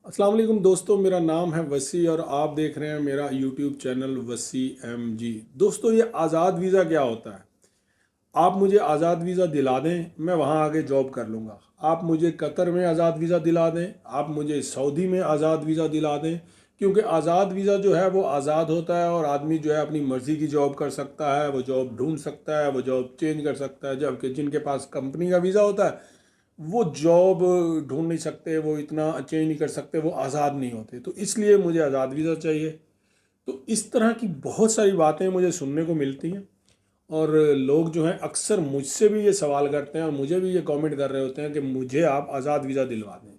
अस्सलाम वालेकुम दोस्तों, मेरा नाम है वसी और आप देख रहे हैं मेरा यूट्यूब चैनल वसी MG। दोस्तों, ये आज़ाद वीज़ा क्या होता है? आप मुझे आज़ाद वीज़ा दिला दें, मैं वहाँ आगे जॉब कर लूँगा। आप मुझे कतर में आज़ाद वीज़ा दिला दें, आप मुझे सऊदी में आज़ाद वीज़ा दिला दें, क्योंकि आज़ाद वीज़ा जो है वो आज़ाद होता है और आदमी जो है अपनी मर्ज़ी की जॉब कर सकता है, वो जॉब ढूंढ सकता है, वो जॉब चेंज कर सकता है। जबकि जिनके पास कंपनी का वीज़ा होता है वो जॉब ढूंढ नहीं सकते, वो इतना चेंज नहीं कर सकते, वो आज़ाद नहीं होते। तो इसलिए मुझे आज़ाद वीज़ा चाहिए। तो इस तरह की बहुत सारी बातें मुझे सुनने को मिलती हैं और लोग जो हैं अक्सर मुझसे भी ये सवाल करते हैं और मुझे भी ये कमेंट कर रहे होते हैं कि मुझे आप आज़ाद वीज़ा दिलवा दें।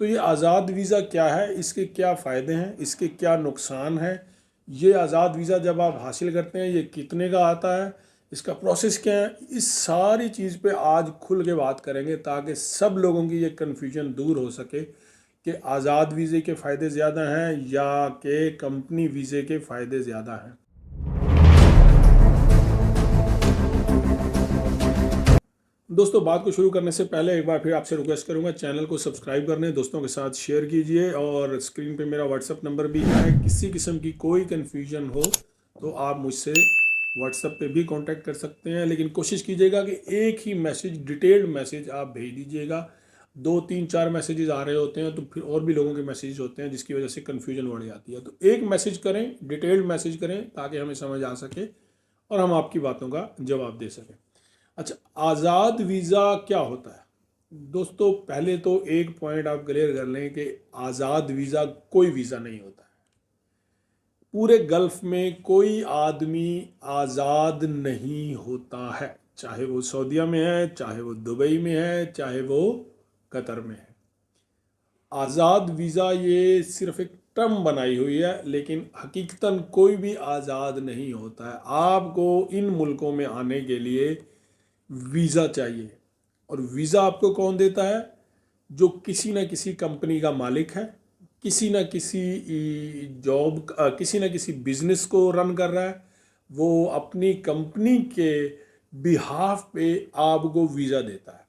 तो ये आज़ाद वीज़ा क्या है, इसके क्या फ़ायदे हैं, इसके क्या नुकसान हैं, ये आज़ाद वीज़ा जब आप हासिल करते हैं ये कितने का आता है, इसका प्रोसेस क्या है, इस सारी चीज़ पे आज खुल के बात करेंगे ताकि सब लोगों की ये कन्फ्यूजन दूर हो सके कि आज़ाद वीज़े के फ़ायदे ज़्यादा हैं या कि कंपनी वीज़े के फ़ायदे ज़्यादा हैं। दोस्तों, बात को शुरू करने से पहले एक बार फिर आपसे रिक्वेस्ट करूंगा, चैनल को सब्सक्राइब करने, दोस्तों के साथ शेयर कीजिए और स्क्रीन पे मेरा व्हाट्सअप नंबर भी है। किसी किस्म की कोई कन्फ्यूजन हो तो आप मुझसे व्हाट्सअप पे भी कांटेक्ट कर सकते हैं, लेकिन कोशिश कीजिएगा कि एक ही मैसेज, डिटेल्ड मैसेज आप भेज दीजिएगा। 2 3 4 मैसेजेस आ रहे होते हैं तो फिर और भी लोगों के मैसेज होते हैं जिसकी वजह से कन्फ्यूजन बढ़ जाती है। तो एक मैसेज करें, डिटेल्ड मैसेज करें ताकि हमें समझ आ सके और हम आपकी बातों का जवाब दे सकें। अच्छा, आज़ाद वीज़ा क्या होता है? दोस्तों, पहले तो एक पॉइंट आप क्लियर कर लें कि आज़ाद वीज़ा कोई वीज़ा नहीं होता है। पूरे गल्फ में कोई आदमी आज़ाद नहीं होता है, चाहे वो सऊदीया में है, चाहे वो दुबई में है, चाहे वो कतर में है। आज़ाद वीज़ा ये सिर्फ एक टर्म बनाई हुई है, लेकिन हकीकतन कोई भी आज़ाद नहीं होता है। आपको इन मुल्कों में आने के लिए वीज़ा चाहिए और वीज़ा आपको कौन देता है? जो किसी न किसी कंपनी का मालिक है, किसी न किसी जॉब, किसी न किसी बिजनेस को रन कर रहा है। वो अपनी कंपनी के बिहाफ पे आपको वीज़ा देता है।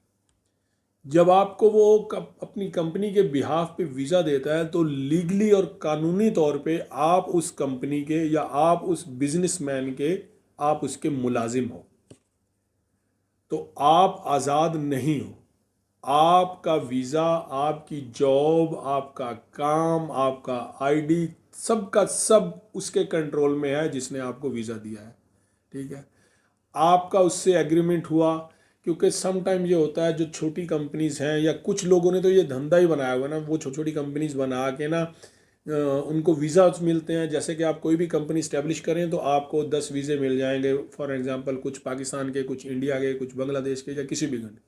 जब आपको वो अपनी कंपनी के बिहाफ पे वीज़ा देता है तो लीगली और कानूनी तौर पे आप उस कंपनी के या आप उस बिजनेसमैन के, आप उसके मुलाजिम हो। तो आप आज़ाद नहीं हो। आपका वीज़ा, आपकी जॉब, आपका काम, आपका आईडी, सब का सब उसके कंट्रोल में है जिसने आपको वीज़ा दिया है। ठीक है, आपका उससे एग्रीमेंट हुआ। क्योंकि सम टाइम ये होता है, जो छोटी कंपनीज हैं या कुछ लोगों ने तो ये धंधा ही बनाया हुआ ना, वो छोटी छोटी कंपनीज बना के ना उनको वीज़ा मिलते हैं। जैसे कि आप कोई भी कंपनी इस्टेब्लिश करें तो आपको 10 वीज़े मिल जाएंगे, फॉर एग्जांपल कुछ पाकिस्तान के, कुछ इंडिया के, कुछ बांग्लादेश के या किसी भी कंट्री।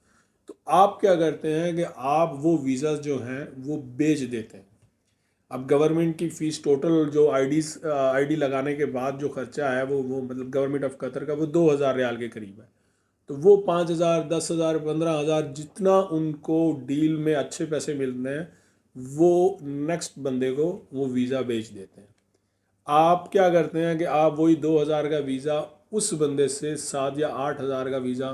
तो आप क्या करते हैं कि आप वो वीज़ा जो हैं वो बेच देते हैं। अब गवर्नमेंट की फ़ीस टोटल जो आईडी लगाने के बाद जो खर्चा है वो मतलब गवर्नमेंट ऑफ कतर का वो 2,000 रियाल के करीब है। तो वो 5,000, 10,000, 15,000 जितना उनको डील में अच्छे पैसे मिलते हैं वो नेक्स्ट बंदे को वो वीज़ा बेच देते हैं। आप क्या करते हैं कि आप वही 2,000 का वीज़ा उस बंदे से 7 या 8 हज़ार का वीज़ा,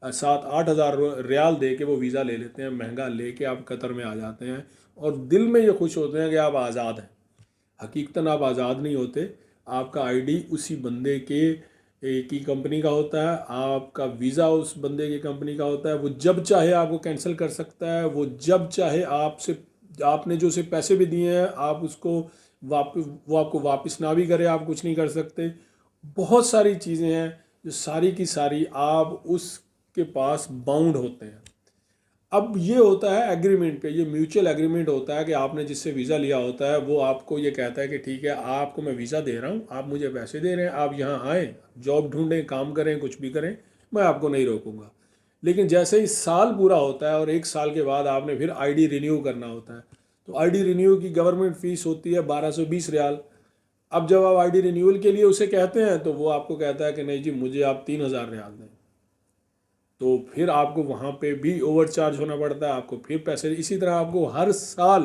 7 8 हज़ार रियाल दे के वो वीज़ा ले लेते हैं, महंगा लेके आप कतर में आ जाते हैं और दिल में ये खुश होते हैं कि आप आज़ाद हैं। हकीकतन आप आज़ाद नहीं होते। आपका आईडी उसी बंदे के की कंपनी का होता है, आपका वीज़ा उस बंदे की कंपनी का होता है। वो जब चाहे आपको कैंसिल कर सकता है, वो जब चाहे आपसे, आपने जो उसे पैसे भी दिए हैं आप उसको वापस, वो आपको वापस ना भी करे, आप कुछ नहीं कर सकते। बहुत सारी चीज़ें हैं जो सारी की सारी आप उसके पास बाउंड होते हैं। अब ये होता है एग्रीमेंट पे, ये म्यूचुअल एग्रीमेंट होता है कि आपने जिससे वीज़ा लिया होता है वो आपको ये कहता है कि ठीक है, आपको मैं वीज़ा दे रहा हूँ, आप मुझे पैसे दे रहे हैं, आप यहाँ आएँ, जॉब ढूंढें, काम करें, कुछ भी करें, मैं आपको नहीं रोकूंगा। लेकिन जैसे ही साल पूरा होता है और 1 साल के बाद आपने फिर आईडी रिन्यू करना होता है, तो आईडी रिन्यू की गवर्नमेंट फ़ीस होती है 1220 रियाल। अब जब आप आईडी रिन्यूअल के लिए उसे कहते हैं तो वो आपको कहता है कि नहीं जी, मुझे आप 3,000 रियाल दें। तो फिर आपको वहाँ पे भी ओवर चार्ज होना पड़ता है, आपको फिर पैसे, इसी तरह आपको हर साल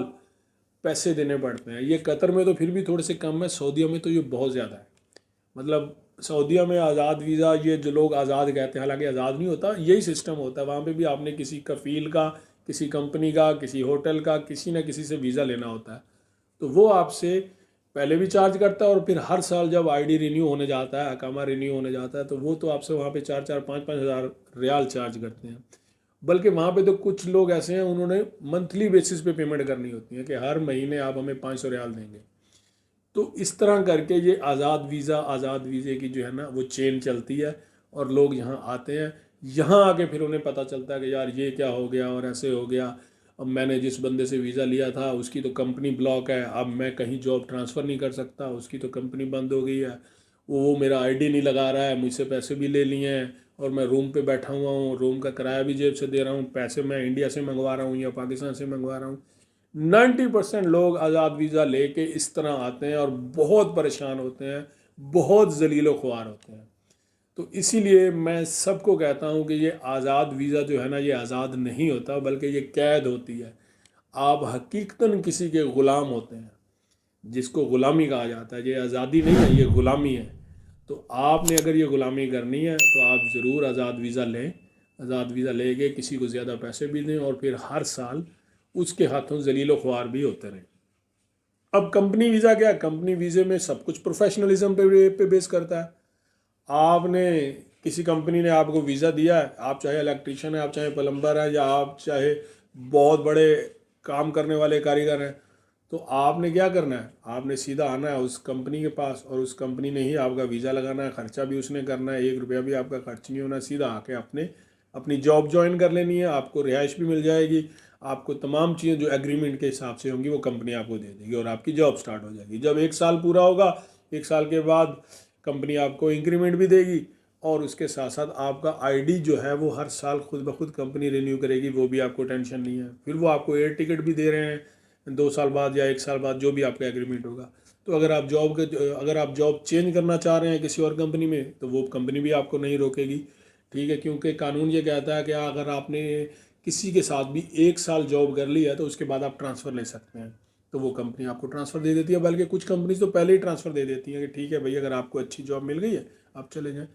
पैसे देने पड़ते हैं। ये कतर में तो फिर भी थोड़े से कम है, सऊदीया में तो ये बहुत ज़्यादा है। मतलब सऊदीया में आज़ाद वीज़ा, ये जो लोग आज़ाद कहते हैं, हालांकि आज़ाद नहीं होता, यही सिस्टम होता है। वहाँ पे भी आपने किसी कफ़ील का किसी कंपनी का, किसी होटल का, किसी न किसी से वीज़ा लेना होता है, तो वो आपसे पहले भी चार्ज करता है और फिर हर साल जब आईडी रिन्यू होने जाता है, अकामा रिन्यू होने जाता है, तो वो तो आपसे वहाँ पे 4-4, 5-5 हज़ार रियाल चार्ज करते हैं। बल्कि वहाँ पे तो कुछ लोग ऐसे हैं, उन्होंने मंथली बेसिस पे पेमेंट करनी होती है कि हर महीने आप हमें 500 रियाल देंगे। तो इस तरह करके ये आज़ाद वीज़े की जो है ना वो चेन चलती है और लोग यहाँ आते हैं। यहाँ आके फिर उन्हें पता चलता है कि यार ये क्या हो गया और ऐसे हो गया, अब मैंने जिस बंदे से वीज़ा लिया था उसकी तो कंपनी ब्लॉक है, अब मैं कहीं जॉब ट्रांसफ़र नहीं कर सकता, उसकी तो कंपनी बंद हो गई है, वो मेरा आईडी नहीं लगा रहा है, मुझसे पैसे भी ले लिए हैं और मैं रूम पे बैठा हुआ हूँ, रूम का किराया भी जेब से दे रहा हूँ, पैसे मैं इंडिया से मंगवा रहा हूँ या पाकिस्तान से मंगवा रहा हूँ। 90% लोग आज़ाद वीज़ा लेके इस तरह आते हैं और बहुत परेशान होते हैं, बहुत जलीलो ख्वार होते हैं। तो इसीलिए मैं सबको कहता हूँ कि ये आज़ाद वीज़ा जो है ना, ये आज़ाद नहीं होता बल्कि ये कैद होती है। आप हकीकतन किसी के ग़ुलाम होते हैं, जिसको ग़ुलामी कहा जाता है। ये आज़ादी नहीं है, ये ग़ुलामी है। तो आपने अगर ये ग़ुलामी करनी है तो आप ज़रूर आज़ाद वीज़ा लें। आज़ाद वीज़ा लेके किसी को ज़्यादा पैसे भी दें और फिर हर साल उसके हाथों जलीलो ख्वार भी होते रहें। अब कंपनी वीज़ा क्या है? कंपनी वीज़े में सब कुछ प्रोफेशनलिज्म पे बेस करता है। आपने किसी कंपनी ने आपको वीज़ा दिया है, आप चाहे इलेक्ट्रीशियन हैं, आप चाहे प्लम्बर हैं, या आप चाहे बहुत बड़े काम करने वाले कारीगर हैं, तो आपने क्या करना है? आपने सीधा आना है उस कंपनी के पास और उस कंपनी ने ही आपका वीज़ा लगाना है, ख़र्चा भी उसने करना है, 1 रुपया भी आपका खर्च नहीं होना। सीधा आके अपनी जॉब ज्वाइन कर लेनी है, आपको रिहाइश भी मिल जाएगी, आपको तमाम चीज़ें जो एग्रीमेंट के हिसाब से होंगी वो कंपनी आपको दे देगी और आपकी जॉब स्टार्ट हो जाएगी। जब 1 साल पूरा होगा, 1 साल के बाद कंपनी आपको इंक्रीमेंट भी देगी और उसके साथ साथ आपका आईडी जो है वो हर साल खुद ब खुद कंपनी रिन्यू करेगी, वो भी आपको टेंशन नहीं है। फिर वो आपको एयर टिकट भी दे रहे हैं 2 साल बाद या 1 साल बाद, जो भी आपका एग्रीमेंट होगा। तो अगर आप जॉब चेंज करना चाह रहे हैं किसी और कंपनी में, तो वो कंपनी भी आपको नहीं रोकेगी, ठीक है, क्योंकि कानून ये कहता है कि अगर आपने किसी के साथ भी 1 साल जॉब कर ली है तो उसके बाद आप ट्रांसफ़र ले सकते हैं, तो वो कंपनी आपको ट्रांसफ़र दे देती है। बल्कि कुछ कंपनी तो पहले ही ट्रांसफ़र दे देती हैं कि ठीक है भाई, अगर आपको अच्छी जॉब मिल गई है आप चले जाएं।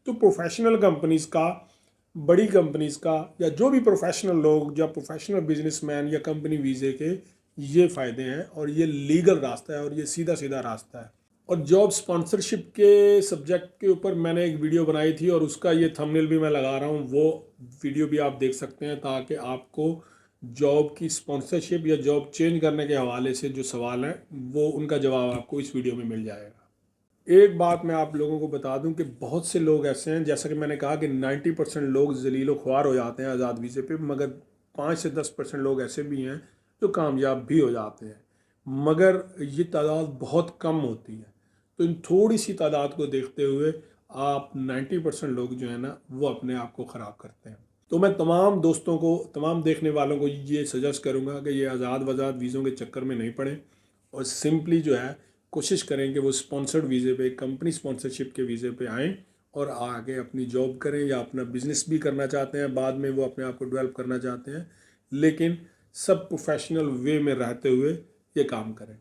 तो प्रोफेशनल कंपनीज़ का, बड़ी कंपनीज़ का, या जो भी प्रोफेशनल लोग या प्रोफेशनल बिजनेसमैन या कंपनी वीज़े के, ये फ़ायदे हैं और ये लीगल रास्ता है और ये सीधा सीधा रास्ता है। और जॉब स्पॉन्सरशिप के सब्जेक्ट के ऊपर मैंने एक वीडियो बनाई थी और उसका ये थंबनेल भी मैं लगा रहा हूँ, वो वीडियो भी आप देख सकते हैं, ताकि आपको जॉब की स्पॉन्सरशिप या जॉब चेंज करने के हवाले से जो सवाल हैं वो उनका जवाब आपको इस वीडियो में मिल जाएगा। एक बात मैं आप लोगों को बता दूं कि बहुत से लोग ऐसे हैं, जैसा कि मैंने कहा कि 90% लोग जलीलो ख्वार हो जाते हैं आज़ाद वीज़े पे, मगर 5 से 10% लोग ऐसे भी हैं जो कामयाब भी हो जाते हैं, मगर ये तादाद बहुत कम होती है। तो इन थोड़ी सी तादाद को देखते हुए आप 90% लोग जो है ना वो अपने आप को ख़राब करते हैं। तो मैं तमाम दोस्तों को, तमाम देखने वालों को ये सजेस्ट करूँगा कि ये आज़ाद वीज़ों के चक्कर में नहीं पड़ें और सिंपली जो है कोशिश करें कि वो स्पॉन्सर्ड वीज़े पे, कंपनी स्पॉन्सरशिप के वीज़े पे आएँ और आगे अपनी जॉब करें, या अपना बिज़नेस भी करना चाहते हैं, बाद में वो अपने आप को डेवलप करना चाहते हैं, लेकिन सब प्रोफेशनल वे में रहते हुए ये काम करें।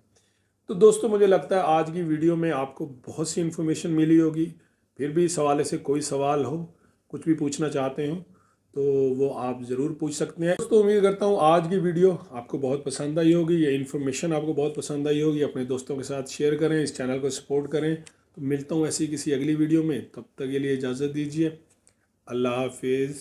तो दोस्तों, मुझे लगता है आज की वीडियो में आपको बहुत सी इन्फॉर्मेशन मिली होगी। फिर भी इस हवाले से कोई सवाल हो, कुछ भी पूछना चाहते हो, तो वो आप ज़रूर पूछ सकते हैं। दोस्तों, उम्मीद करता हूँ आज की वीडियो आपको बहुत पसंद आई होगी, ये इन्फॉर्मेशन आपको बहुत पसंद आई होगी। अपने दोस्तों के साथ शेयर करें, इस चैनल को सपोर्ट करें। तो मिलता हूँ ऐसी किसी अगली वीडियो में, तब तक के लिए इजाज़त दीजिए। अल्लाह हाफिज़।